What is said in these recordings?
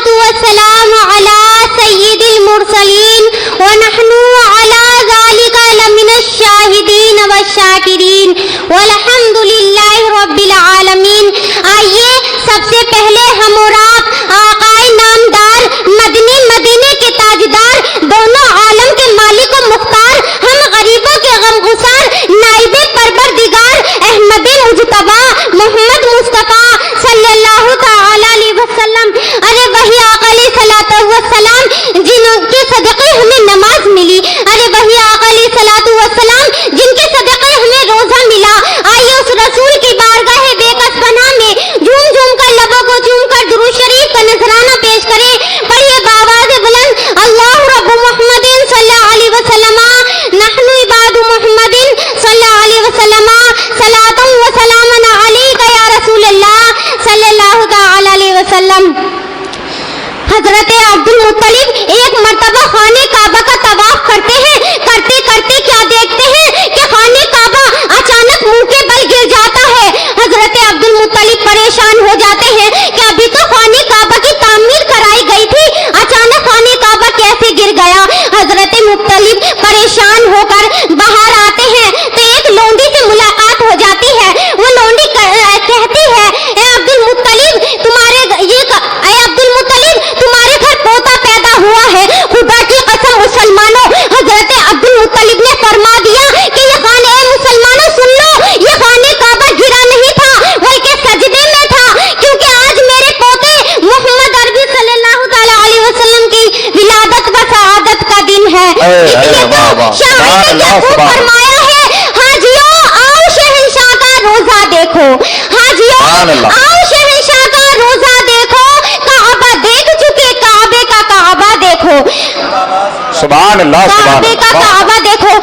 والصلاة والسلام على سيد المرسلين ونحن على ذلك لمن الشاہدین والشاکرین والحمد للہ رب العالمین. آئیے سب سے پہلے ہم اور آپ آقائے نامدار مدینے کے تاجدار دونوں عالم کے مالک و مختار ہم غریبوں کے غمگسار نائب پروردگار احمد مجتبیٰ محمد مصطفیٰ صلی اللہ تعالی علیہ وسلم، ارے وہی آقا علیہ الصلوۃ والسلام جن کے صدقے ہمیں نماز ملی، ارے وہی آقا علیہ الصلوۃ والسلام جن کے صدقے ہمیں روزہ ملا. آئیے اس رسول کی بارگاہ بے کس پناہ میں جھوم جھوم کر لبوں کو چوم کر درود شریف کا نذرانہ پیش کریں. پڑھیے بآواز بلند اللہ رب محمد صلی اللہ علیہ وسلم نحن عباد محمد صلی اللہ علیہ وسلم صلاۃ و سلام علیک یا رسول اللہ صلی اللہ تعالی علیہ وسلم. حضرت عبد المطلب ایک مرتبہ خانہ کعبہ کا طواف کرتے ہیں. کرتے کرتے کیا دیکھتے ہیں کہ خانہ کعبہ اچانک منہ کے بل گر جاتا ہے. حضرت عبد المطلب پریشان ہو جاتے ہیں کہ ابھی تو خانہ کعبہ کی تعمیر کرائی گئی تھی، اچانک خانہ کعبہ کیسے گر گیا. حضرت مطلب پریشان ہو کر باہر آتے ہیں تو ایک لونڈی سے ملاقات ہو جاتی ہے. وہ لونڈی کہتی ہے اے عبد المطلب تمہارے گھر پوتا پیدا ہوا ہے. خدا کی قسم مسلمانوں، حضرت عبد المطلب نے فرما دیا کہ یہ خانہ، اے مسلمانوں سن لو، یہ خانہ کعبہ گرا نہیں تھا بلکہ سجدے میں تھا، کیونکہ آج میرے پوتے محمد عربی صلی اللہ تعالی علیہ وسلم کی ولادت و سعادت کا دن ہے. شاعر نے خوب فرمایا ہے، حاجیوں آؤ شہنشاہ کا روزہ دیکھو، حاجیوں آؤ شہنشاہ کا روزہ دیکھو، کعبہ دیکھ چکے کعبے کا کعبہ دیکھو، سبحان اللہ کعبے کا کعبہ دیکھو.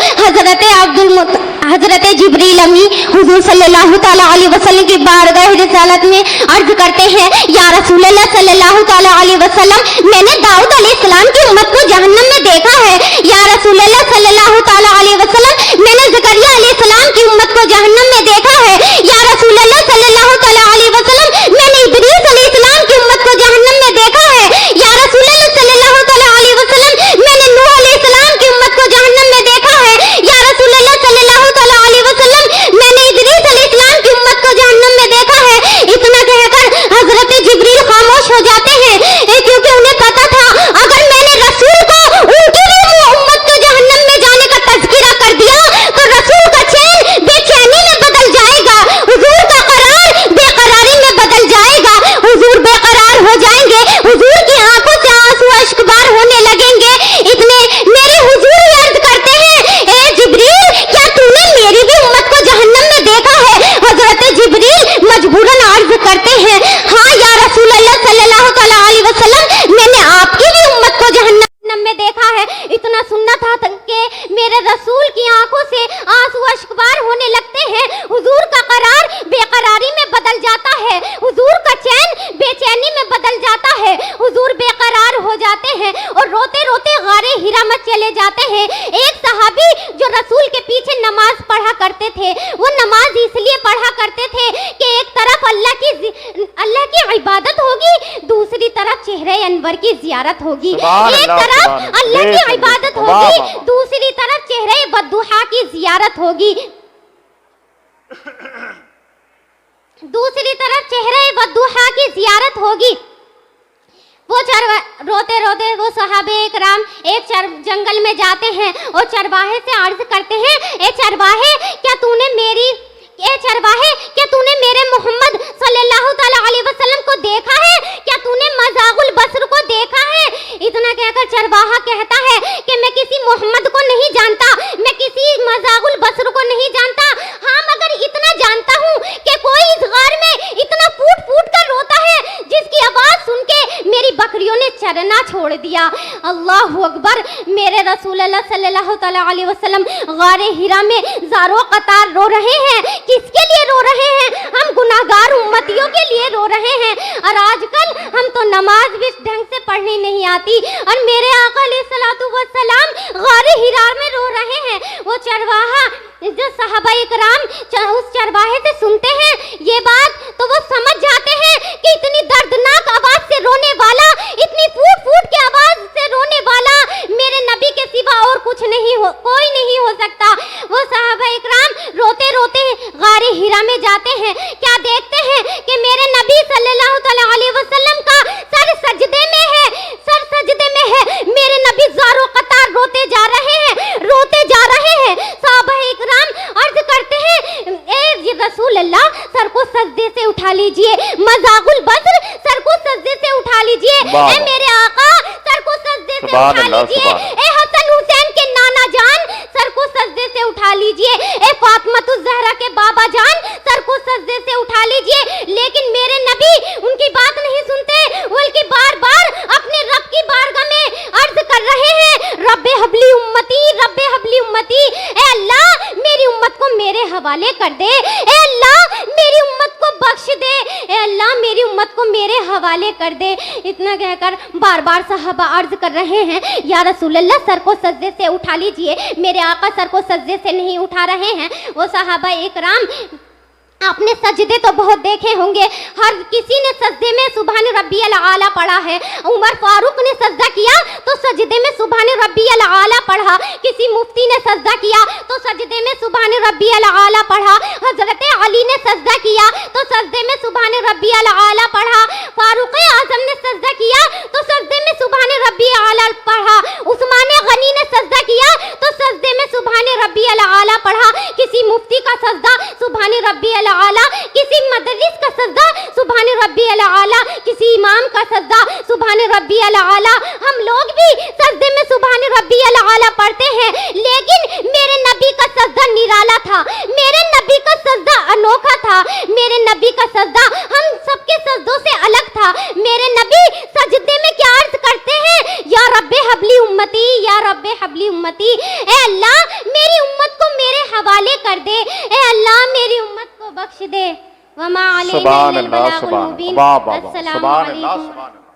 حضرت جبریل امی حضور صلی اللہ تعالی علیہ وسلم کی بارگاہ رسالت میں عرض کرتے ہیں یا رسول اللہ صلی اللہ تعالی علیہ وسلم، میں نے داؤد علیہ السلام کی امت کو جہنم میں دیکھا ہے. یا رسول اللہ صلی اللہ تعالی علیہ وسلم، میں نے زکریا علیہ السلام کی امت کو جہنم میں دیکھا ہے. یا رسول اللہ صلی اللہ تعالی علیہ وسلم، میں نے ادریس علیہ السلام کی امت کو جہنم میں دیکھا ہے. یا رسول اللہ صلی اللہ تعالی علیہ وسلم، میں نے نوح علیہ السلام کی امت کو جہنم میں دیکھا ہے. یا رسول اللہ صلی اللہ تعالی علیہ وسلم، میں نے ادریس علیہ السلام کی امت کو جہنم میں دیکھا ہے. اتنا کہہ کر حضرت جبریل خاموش ہو جاتے ہیں، کیونکہ انہیں پتا تھا اگر میں نے رسول کو ان کی بھی امت کو جہنم میں جانے کا تذکرہ کر دیا تو رسول کا چین بے چینی میں بدل جائے گا، حضور کا قرار بے قراری میں بدل جائے گا، حضور بے قرار ہو جائیں گے، حضور کی آنکھوں سے آنسو اشکبار ہونے لگیں گے. اتنے میرے حضور عرض کرتے ہیں اے جبریل، کیا تو نے میری بھی امت کو جہنم میں دیکھا ہے؟ حضرت جبریل مجبوراً عرض کرتے ہیں ہاں یا رسول اللہ صلی اللہ تعالی علیہ وسلم، میں نے آپ کی بھی امت کو جہنم میں دیکھا ہے. اتنا سننا تھا کہ میرے رسول کی آنکھوں سے آنسو اشکبار ہونے لگتے ہیں. حضور کا قرار بے قراری میں بدل جاتا ہے، حضور کا چین بے چینی میں بدل جاتا ہے، حضور بے قرار ہو جاتے ہیں اور روتے روتے غار ہرا میں چلے جاتے ہیں. ایک صحابی جو رسول کے پیچھے نماز پڑھا کرتے تھے، وہ نماز اس لیے پڑھا کرتے تھے کہ ایک طرف اللہ کی عبادت ہوگی، دوسری طرف چہرے انور کی زیارت ہوگی. ایک طرف اللہ کی عبادت ہوگی، دوسری طرف چہرے والضحیٰ کی زیارت ہوگی، دوسری طرف چہرے والضحیٰ کی زیارت ہوگی. وہ روتے روتے وہ صحابہ کرام ایک جنگل میں جاتے ہیں اور چرواہے سے عرض کرتے ہیں اے چرواہے، کیا تو نے میرے محمد صلی اللہ تعالی علیہ وسلم کو دیکھا ہے؟ کیا تو نے مزاغ البصر کو دیکھا ہے؟ اتنا کہہ کر چرواہا کہتا ہے کہ میں کسی محمد کو نہیں جانتا، میں کسی مزاغ البصر کو نہیں جانتا، ہاں مگر اتنا جانتا ہوں کہ کوئی اس غار میں اتنا پھوٹ پھوٹ کر روتا ہے جس کی آواز سن کے میری بکریوں نے چرنا چھوڑ دیا. اللہ اکبر. میرے رسول اللہ صلی اللہ تعالی علیہ وسلم غار ہرا میں زاروں قطار رو رہے ہیں. کس کے لیے رو رہے ہیں؟ ہم گناہگار امتیوں کے لیے رو رہے ہیں. اور آج کل ہم تو نماز بھی ڈھنگ سے پڑھنی نہیں آتی اور میرے آقا علیہ الصلوۃ والسلام غار ہرا میں رو رہے ہیں. وہ چرواہا جو صحابہ اکرام اس چرواہے سے سنتے ہیں یہ بات تو وہ سمجھ جاتے ہیں کہ اتنی دردناک آواز سے رونے والا، اتنی پھوٹ پھوٹ کے آواز سے رونے والا میرے نبی کے سوا اور کچھ نہیں ہو، کوئی نہیں ہو سکتا۔ وہ صحابہ اکرام روتے روتے غار ہرا میں جاتے ہیں، کیا دیکھتے ہیں کہ میرے نبی صلی اللہ تعالی علیہ وسلم کا سر سجدے میں ہے، سر سجدے میں ہے، میرے نبی زارو قطار روتے جا رہے ہیں، روتے جا رہے ہیں۔ صحابہ اکرام عرض کرتے ہیں اے رسول اللہ سر کو سجدے سے اٹھا لیجئے، مزاغ البصر سر کو سجدے سے اٹھا لیجئے، اے میرے آقا سر کو سجدے سے اٹھا لیجئے، اے حسن حسین کے نانا جان سر کو سجدے سے اٹھا لیجئے، اے فاطمہ الزہرا کے بابا جان سر کو سجدے سے اٹھا لیجئے۔ لیکن میرے نبی ان کی بات نہیں سنتے، بلکہ بار بار اپنے رب کی بارگاہ میں عرض کر رہے ہیں رب حبلی امتی، رب حبلی امتی، اے اللہ میری امت کو میرے حوالے کر دے، اے اللہ میری امت کو بخش دے، اے اللہ میری امت کو میرے حوالے کر دے۔ اتنا کہہ کر بار بار صحابہ عرض کر رہے ہیں یا رسول اللہ سر کو سجدے سے اٹھا لیجئے، میرے آقا سر کو سجدے سے نہیں اٹھا رہے ہیں۔ وہ صحابہ اکرام آپ نے سجدے تو بہت دیکھے ہوں گے، ہر کسی نے سجدے میں سبحان ربی الاعلیٰ پڑھا ہے۔ عمر فاروق نے سجدہ کیا تو سجدے میں سبحان ربی الاعلیٰ پڑھا، کسی مفتی نے سجدہ کیا تو سجدے میں سبحان ربی الاعلیٰ پڑھا، حضرت علی نے سجدہ کیا تو سجدے میں سبحان ربی الاعلیٰ پڑھا، فاروق اعظم نے سجدہ کیا تو سجدے میں سبحان ربی الاعلیٰ پڑھا، عثمان غنی نے سجدہ کیا تو سجدے میں سبحان ربی الاعلیٰ پڑھا، کسی مفتی کا سجدہ سبحان ربی الاعلیٰ، کسی مدرس کا سجدہ سبحان ربی الاعلیٰ، کسی امام کا سجدہ سبحان ربی الاعلیٰ۔ ہم لوگ بھی سجدے میں سبحان ربی الاعلیٰ پڑھتے ہیں، لیکن میرے نبی کا سجدہ نرالا تھا، میرے نبی کا سجدہ انوکھا تھا، میرے نبی کا سجدہ ہم سب کے سجدوں سے الگ تھا۔ میرے نبی سجدے میں کیا عرض کرتے ہیں یا رب حبلی امتی، یا رب حبلی امتی، اے اللہ میری امت کو میرے حوالے کر دے، اے اللہ میری امت کو بخش دے۔ وما علینا الا البلاغ المبین۔ السلام علیکم۔